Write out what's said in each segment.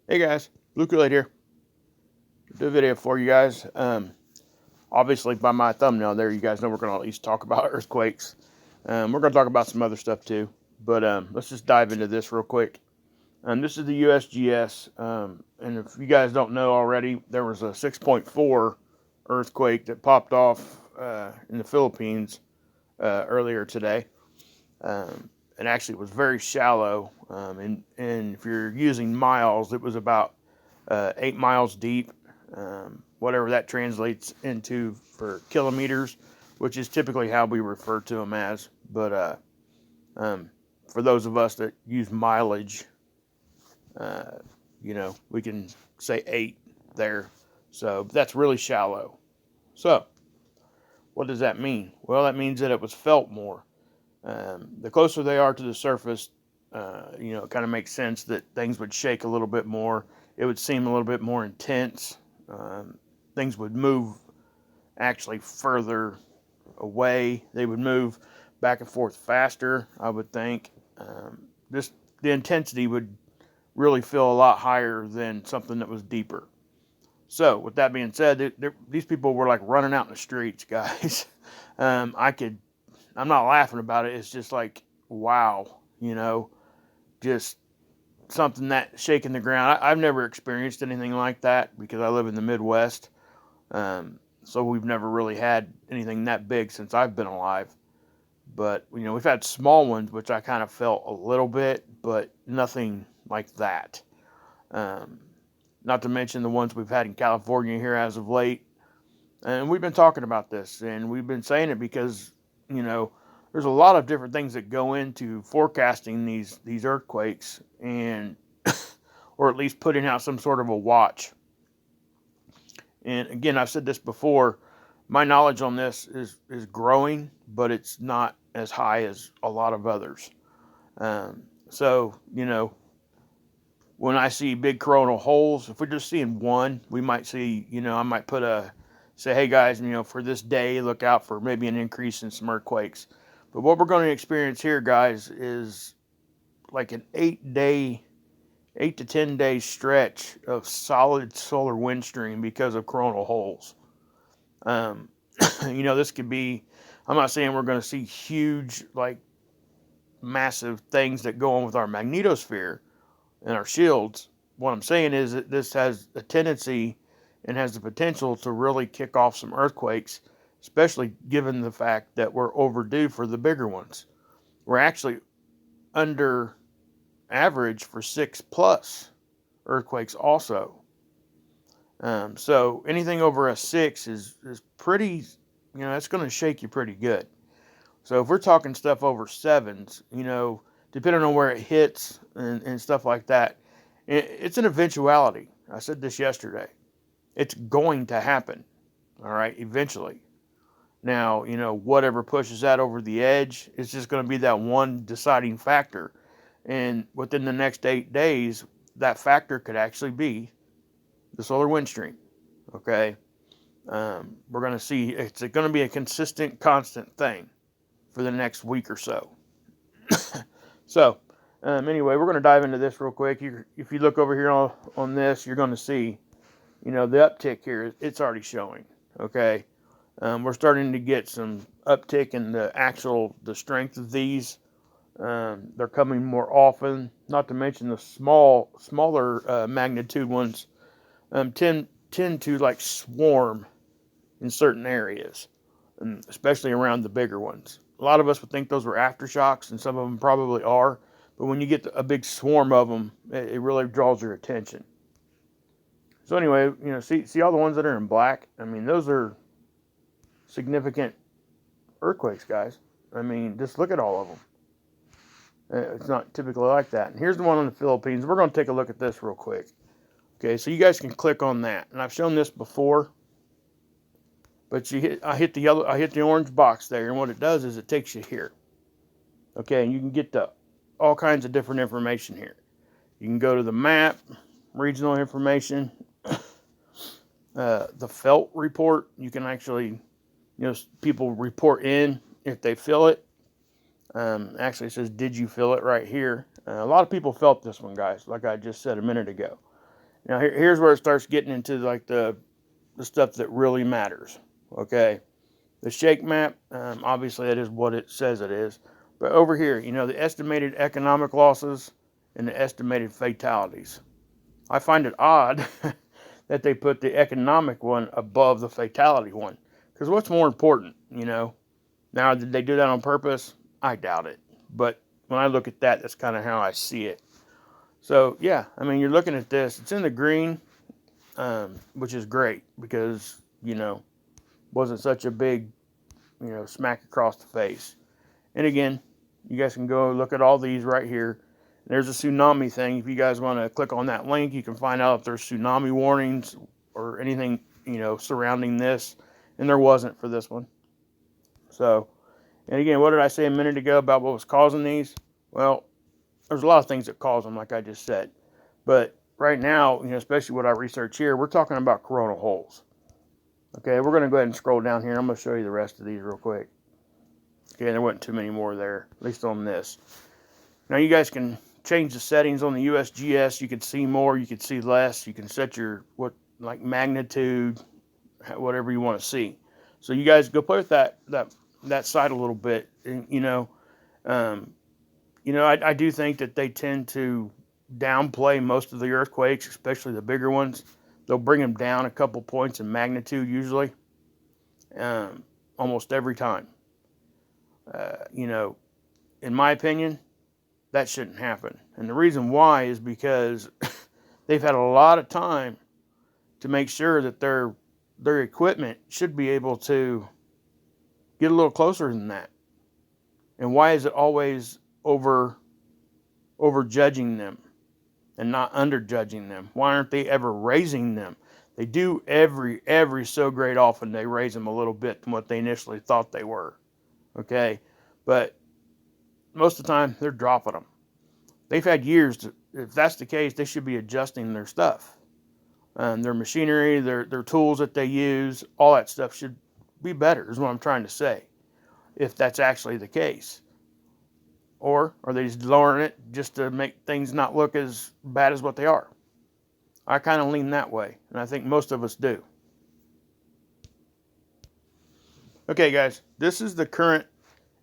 Hey guys, Blue Kool-Aid here. Do a video for you guys. Obviously, by my thumbnail there, you guys know we're going to at least talk about earthquakes. We're going to talk about some other stuff too, but let's just dive into this real quick. This is the USGS, and if you guys don't know already, there was a 6.4 earthquake that popped off in the Philippines earlier today. It actually was very shallow, and if you're using miles, it was about 8 miles deep, whatever that translates into for kilometers, which is typically how we refer to them as. But for those of us that use mileage, uh, we can say 8 there. So that's really shallow. So what does that mean? Well, that means that it was felt more. The closer they are to the surface, it kind of makes sense that things would shake a little bit more. It would seem a little bit more intense. Things would move actually further away. They would move back and forth faster, I would think. This the intensity would really feel a lot higher than something that was deeper. So, with that being said, these people were like running out in the streets, guys. I could I'm not laughing about it. It's just like, wow, just something that shaking the ground. I've never experienced anything like that because I live in the Midwest. So we've never really had anything that big since I've been alive. But, we've had small ones, which I kind of felt a little bit, but nothing like that. Um, Not to mention the ones we've had in California here as of late. And we've been talking about this, and we've been saying it because, you know, there's a lot of different things that go into forecasting these earthquakes, and or at least putting out some sort of a watch. And again, I've said this before. My knowledge on this is growing, but it's not as high as a lot of others. So when I see big coronal holes, if we're just seeing one, we might see, I might say, hey guys, for this day, look out for maybe an increase in some earthquakes. But what we're going to experience here, guys, is like an 8 to 10 day stretch of solid solar wind stream because of coronal holes. Um, this could be, I'm not saying we're going to see huge, like massive things that go on with our magnetosphere and our shields. What I'm saying is that this has a tendency and has the potential to really kick off some earthquakes, especially given the fact that we're overdue for the bigger ones. We're actually under average for 6+ earthquakes also. So anything over a 6 is pretty, that's going to shake you pretty good. So if we're talking stuff over 7s, depending on where it hits and stuff like that, it's an eventuality. I said this yesterday. It's going to happen, all right, eventually. Now, whatever pushes that over the edge, it's just going to be that one deciding factor. And within the next 8 days, that factor could actually be the solar wind stream, okay? We're going to see it's going to be a consistent, constant thing for the next week or so. So, anyway, we're going to dive into this real quick. If you look over here on this, you're going to see, the uptick here, it's already showing, okay? We're starting to get some uptick in the strength of these. They're coming more often, not to mention the smaller magnitude ones tend to like swarm in certain areas, especially around the bigger ones. A lot of us would think those were aftershocks, and some of them probably are. But when you get a big swarm of them, it really draws your attention. So anyway, see all the ones that are in black. I mean, those are significant earthquakes, guys. I mean, just look at all of them. It's not typically like that. And here's the one in the Philippines. We're going to take a look at this real quick. Okay, so you guys can click on that. And I've shown this before, but I hit the orange box there, and what it does is it takes you here. Okay, and you can get to all kinds of different information here. You can go to the map, regional information, the felt report. You can actually, people report in if they feel it. Actually, it says, did you feel it right here? A lot of people felt this one, guys, like I just said a minute ago. Now here's where it starts getting into like the stuff that really matters. Okay, the shake map, obviously it is what it says it is. But over here, the estimated economic losses and the estimated fatalities. I find it odd that they put the economic one above the fatality one. Because what's more important? Now, did they do that on purpose? I doubt it. But when I look at that, that's kind of how I see it. So, yeah, I mean, you're looking at this. It's in the green, which is great because, wasn't such a big, smack across the face. And again, you guys can go look at all these right here. There's a tsunami thing. If you guys want to click on that link, you can find out if there's tsunami warnings or anything, surrounding this. And there wasn't for this one. So, and again, what did I say a minute ago about what was causing these? Well, there's a lot of things that cause them, like I just said. But right now, especially what I research here, we're talking about coronal holes. Okay, we're going to go ahead and scroll down here. I'm going to show you the rest of these real quick. Okay, there wasn't too many more there, at least on this. Now you guys can change the settings on the USGS. You can see more, you can see less. You can set your magnitude, whatever you want to see. So you guys go play with that site a little bit. And I do think that they tend to downplay most of the earthquakes, especially the bigger ones. They'll bring them down a couple points in magnitude usually, almost every time. In my opinion, that shouldn't happen. And the reason why is because they've had a lot of time to make sure that their equipment should be able to get a little closer than that. And why is it always over judging them and not under judging them? Why aren't they ever raising them? They do every so great often they raise them a little bit from what they initially thought they were. Okay, but most of the time they're dropping them. They've had years if that's the case, they should be adjusting their stuff. Their machinery, their tools that they use, all that stuff should be better, is what I'm trying to say, if that's actually the case. Or are they just lowering it just to make things not look as bad as what they are? I kind of lean that way, and I think most of us do. Okay, guys, this is the current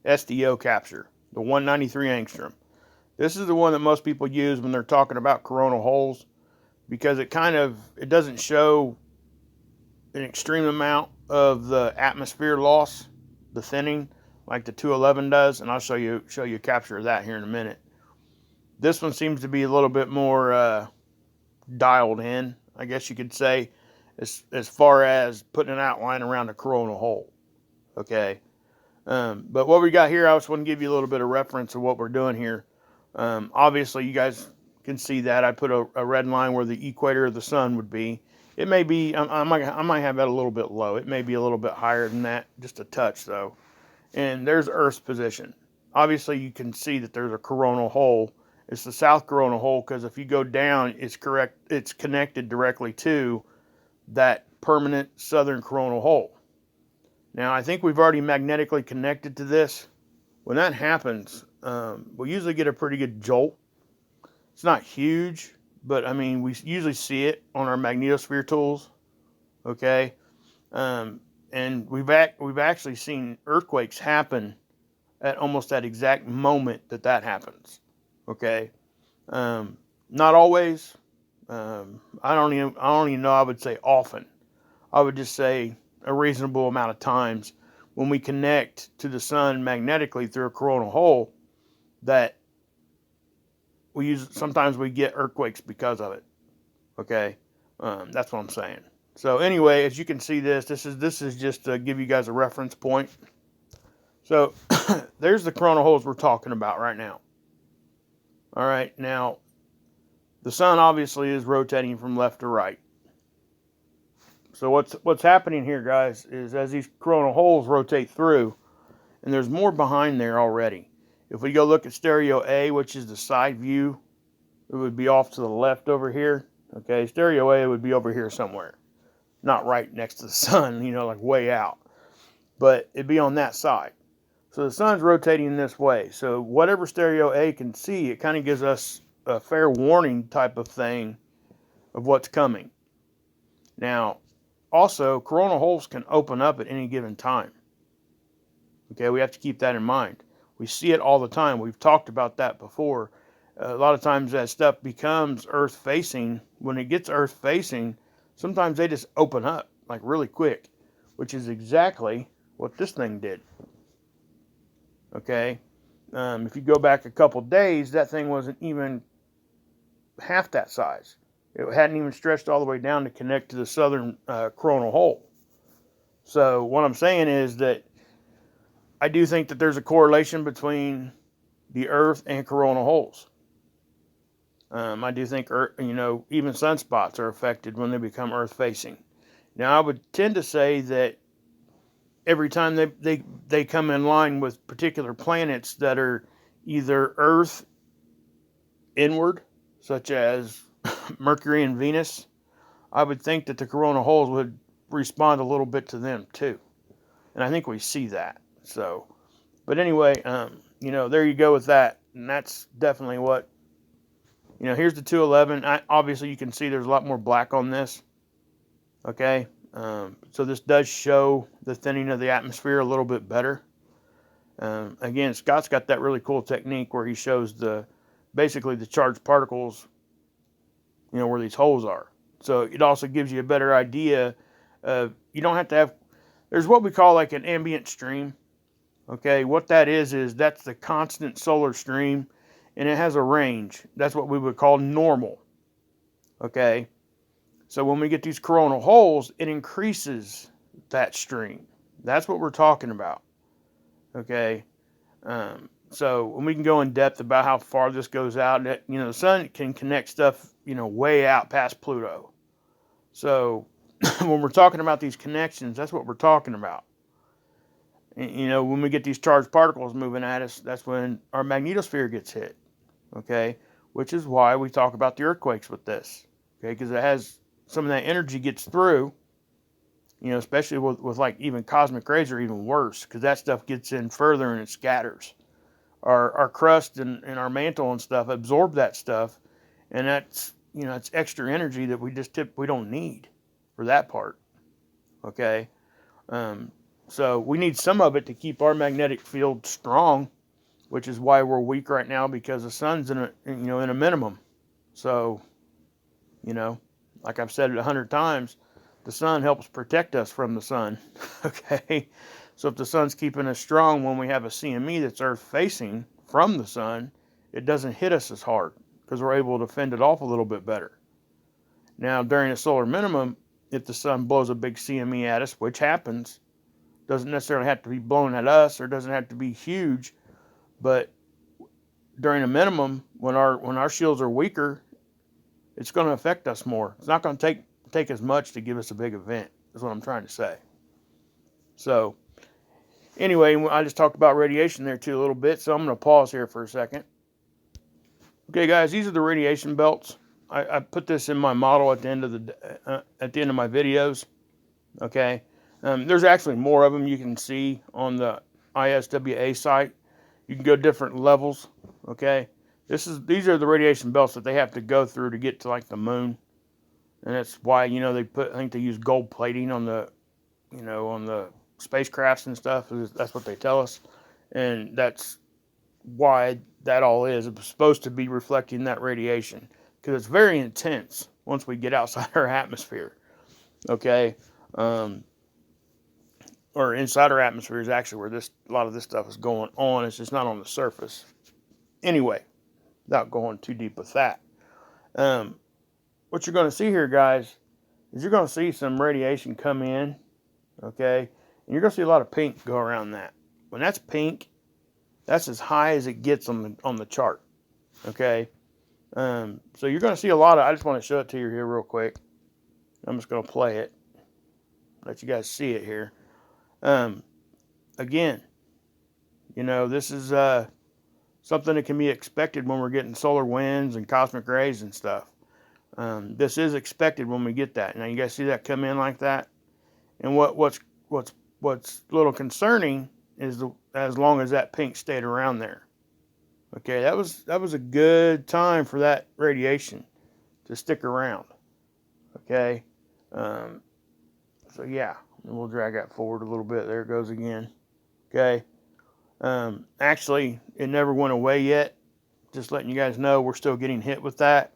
SDO capture, the 193 angstrom. This is the one that most people use when they're talking about coronal holes, because it doesn't show an extreme amount of the atmosphere loss, the thinning, like the 211 does, and I'll show you a capture of that here in a minute. This one seems to be a little bit more dialed in, I guess you could say, as far as putting an outline around a coronal hole. Okay, but what we got here, I just want to give you a little bit of reference of what we're doing here. Obviously, you guys can see that I put a red line where the equator of the sun would be. It may be, I might have that a little bit low. It may be a little bit higher than that, just a touch though. And there's Earth's position. Obviously, you can see that there's a coronal hole. It's the south coronal hole, because if you go down, it's connected directly to that permanent southern coronal hole. Now, I think we've already magnetically connected to this. When that happens, we'll usually get a pretty good jolt. It's not huge, but I mean, we usually see it on our magnetosphere tools. Okay, and we've actually seen earthquakes happen at almost that exact moment that happens. Okay, not always. I don't even know. I would say often. I would just say a reasonable amount of times when we connect to the sun magnetically through a coronal hole, that sometimes we get earthquakes because of it. Okay, that's what I'm saying. So anyway, as you can see, this is just to give you guys a reference point. So there's the coronal holes we're talking about right now. All right, now the sun obviously is rotating from left to right. So what's happening here, guys, is as these coronal holes rotate through, and there's more behind there already. If we go look at stereo A, which is the side view, it would be off to the left over here. Okay, stereo A would be over here somewhere. Not right next to the sun, like way out. But it'd be on that side. So the sun's rotating this way. So whatever stereo A can see, it kind of gives us a fair warning type of thing of what's coming. Now, also, coronal holes can open up at any given time. Okay, we have to keep that in mind. We see it all the time. We've talked about that before. A lot of times that stuff becomes earth facing. When it gets earth facing, sometimes they just open up like really quick, which is exactly what this thing did. Okay, if you go back a couple days, that thing wasn't even half that size. It hadn't even stretched all the way down to connect to the southern coronal hole. So what I'm saying is that I do think that there's a correlation between the Earth and coronal holes. I do think, even sunspots are affected when they become Earth facing. Now, I would tend to say that every time they come in line with particular planets that are either Earth inward, such as Mercury and Venus, I would think that the coronal holes would respond a little bit to them too. And I think we see that. So, but anyway, there you go with that. And that's definitely what, here's the 211. Obviously, you can see there's a lot more black on this. Okay. So this does show the thinning of the atmosphere a little bit better. Again, Scott's got that really cool technique where he shows basically the charged particles, where these holes are. So it also gives you a better idea of, you don't have to have, there's what we call like an ambient stream. Okay, what that is that's the constant solar stream, and it has a range. That's what we would call normal. Okay, so when we get these coronal holes, it increases that stream. That's what we're talking about. Okay, so when we can go in depth about how far this goes out, the sun can connect stuff, way out past Pluto. So when we're talking about these connections, that's what we're talking about. When we get these charged particles moving at us, that's when our magnetosphere gets hit. Okay, which is why we talk about the earthquakes with this. Okay, because it has some of that energy gets through. Especially with like even cosmic rays are even worse, because that stuff gets in further and it scatters. Our crust and our mantle and stuff absorb that stuff, and that's it's extra energy that we don't need for that part. Okay, so we need some of it to keep our magnetic field strong, which is why we're weak right now, because the sun's in a minimum. So, like I've said it 100 times, the sun helps protect us from the sun. Okay, so if the sun's keeping us strong when we have a CME that's Earth facing from the sun, it doesn't hit us as hard because we're able to fend it off a little bit better. Now, during a solar minimum, if the sun blows a big CME at us, which happens, doesn't necessarily have to be blown at us or doesn't have to be huge, but during a minimum, when our shields are weaker, it's going to affect us more. It's not going to take as much to give us a big event, is what I'm trying to say. So, anyway, I just talked about radiation there too a little bit, so I'm going to pause here for a second. Okay, guys, these are the radiation belts. I put this in my model at the end of my videos. Okay, there's actually more of them you can see on the ISWA site. You can go different levels. Okay, these are the radiation belts that they have to go through to get to like the moon, and that's why I think they use gold plating on the on the spacecrafts and stuff. That's what they tell us, and that's why that all is. It's supposed to be reflecting that radiation, because it's very intense once we get outside our atmosphere. Okay, or inside our atmosphere is actually where a lot of this stuff is going on. It's just not on the surface. Anyway, without going too deep with that, what you're going to see here, guys, is you're going to see some radiation come in. Okay, and you're going to see a lot of pink go around that. When that's pink, that's as high as it gets on the chart. Okay, so you're going to see a lot of. I just want to show it to you here real quick. I'm just going to play it, let you guys see it here. Again, this is something that can be expected when we're getting solar winds and cosmic rays and stuff. This is expected when we get that. Now you guys see that come in like that, and what's a little concerning is as long as that pink stayed around there. Okay, that was a good time for that radiation to stick around. Okay. So yeah, we'll drag that forward a little bit. There it goes again. Okay. Actually, it never went away yet. Just letting you guys know, we're still getting hit with that.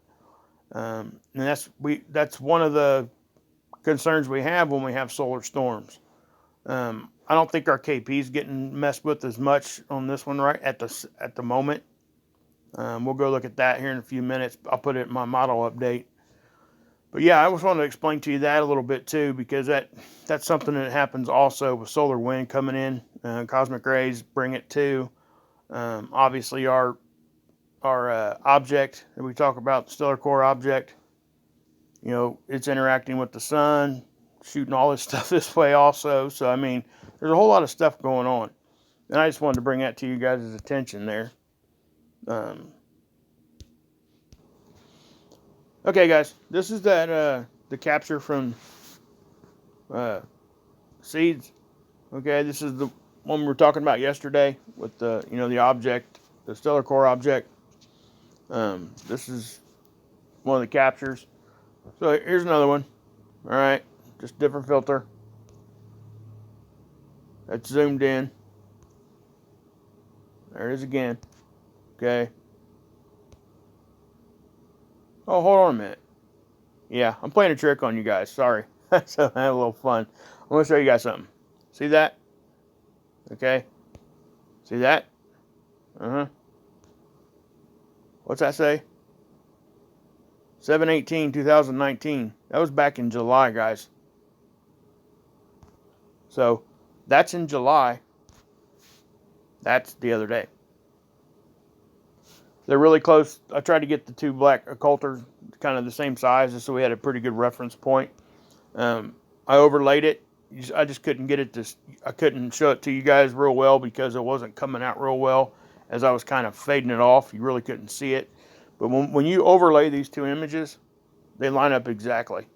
And that's one of the concerns we have when we have solar storms. I don't think our KP is getting messed with as much on this one right at the moment. We'll go look at that here in a few minutes. I'll put it in my model update. But yeah, I just wanted to explain to you that a little bit too, because that's something that happens also with solar wind coming in. Cosmic rays bring it too. Obviously, our object that we talk about, the stellar core object, it's interacting with the sun, shooting all this stuff this way also. So I mean, there's a whole lot of stuff going on, and I just wanted to bring that to you guys' attention there. Okay, guys, this is the capture from seeds. Okay, this is the one we were talking about yesterday with the object, the stellar core object. This is one of the captures. So here's another one. All right, just different filter. That's zoomed in. There it is again. Okay. Oh, hold on a minute. Yeah, I'm playing a trick on you guys. Sorry. So I had a little fun. I'm going to show you guys something. See that? Okay. See that? Uh-huh. What's that say? 7/18/2019. That was back in July, guys. So that's in July. That's the other day. They're really close. I tried to get the two black occulters kind of the same size, just so we had a pretty good reference point. I overlaid it. I just couldn't get it to. I couldn't show it to you guys real well because it wasn't coming out real well as I was kind of fading it off. You really couldn't see it. But when you overlay these two images, they line up exactly.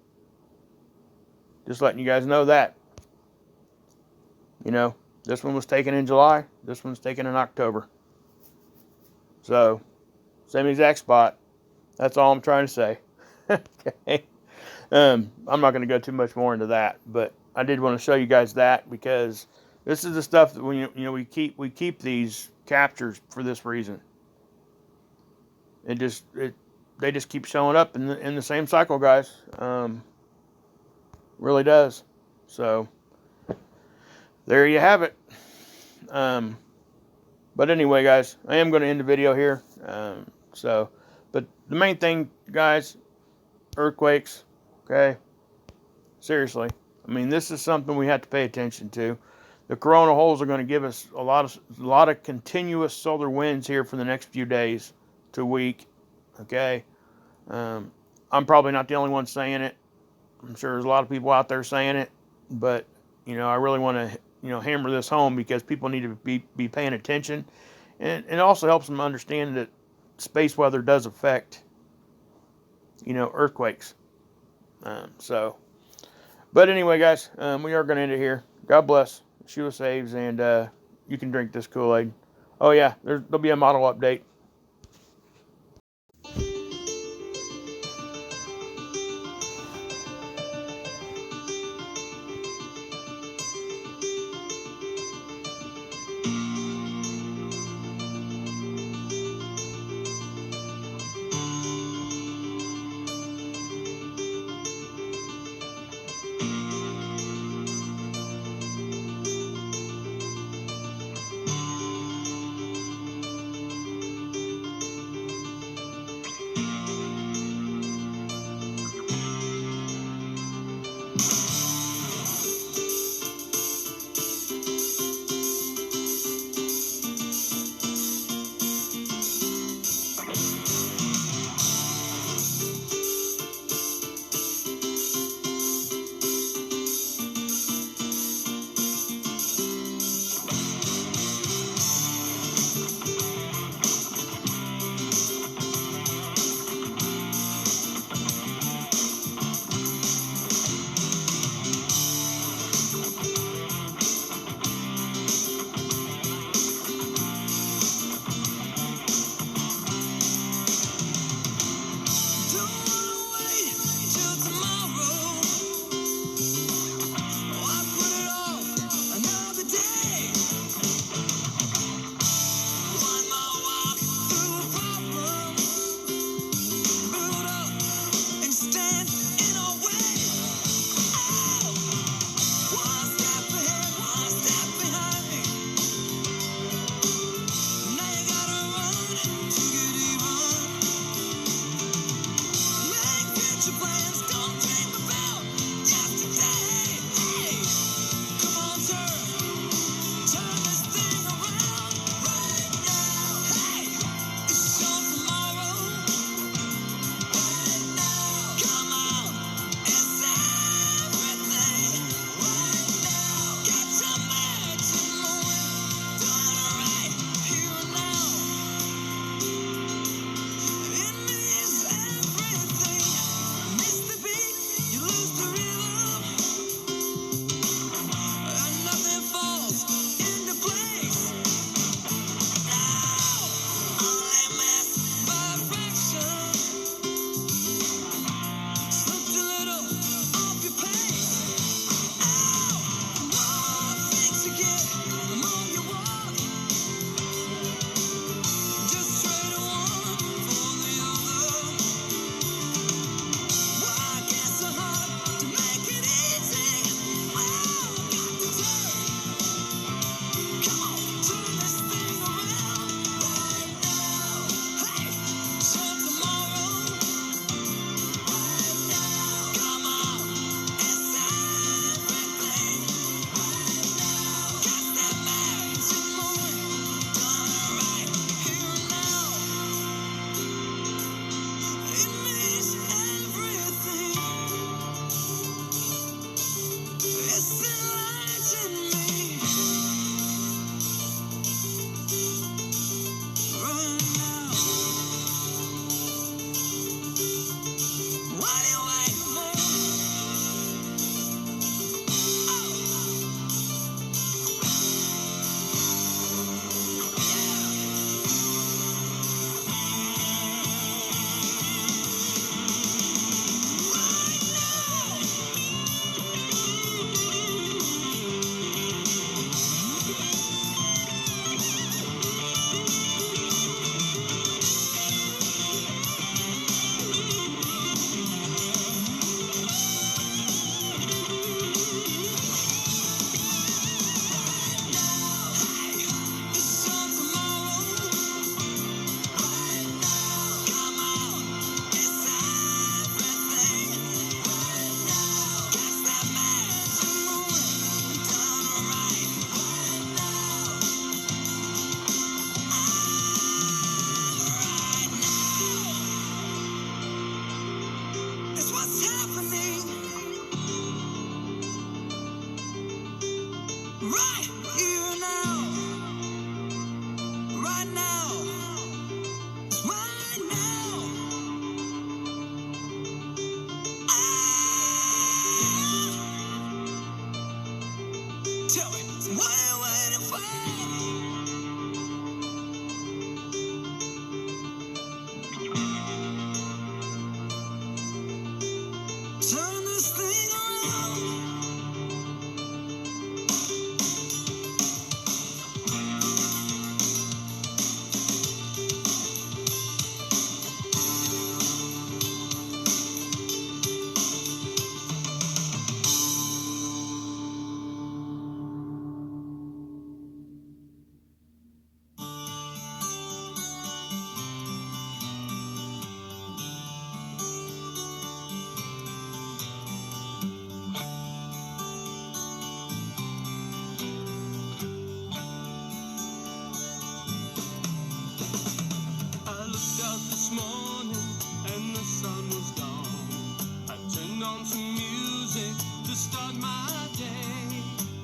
Just letting you guys know that. This one was taken in July. This one's taken in October. So, same exact spot. That's all I'm trying to say. Okay. I'm not going to go too much more into that, but I did want to show you guys that because this is the stuff that we keep these captures for this reason. They just keep showing up in the same cycle, guys. Really does. So there you have it. But anyway, guys, I am going to end the video here. But the main thing, guys, earthquakes. Okay. Seriously. I mean, this is something we have to pay attention to. The corona holes are going to give us a lot of continuous solar winds here for the next few days to a week. Okay. I'm probably not the only one saying it. I'm sure there's a lot of people out there saying it, but I really want to hammer this home because people need to be paying attention, and it also helps them understand that space weather does affect earthquakes. But anyway, guys, we are going to end it here. God bless. Sheila saves, and you can drink this Kool-Aid. Oh yeah, there'll be a model update.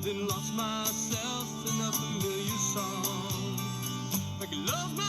Then lost myself in a familiar song. Like love.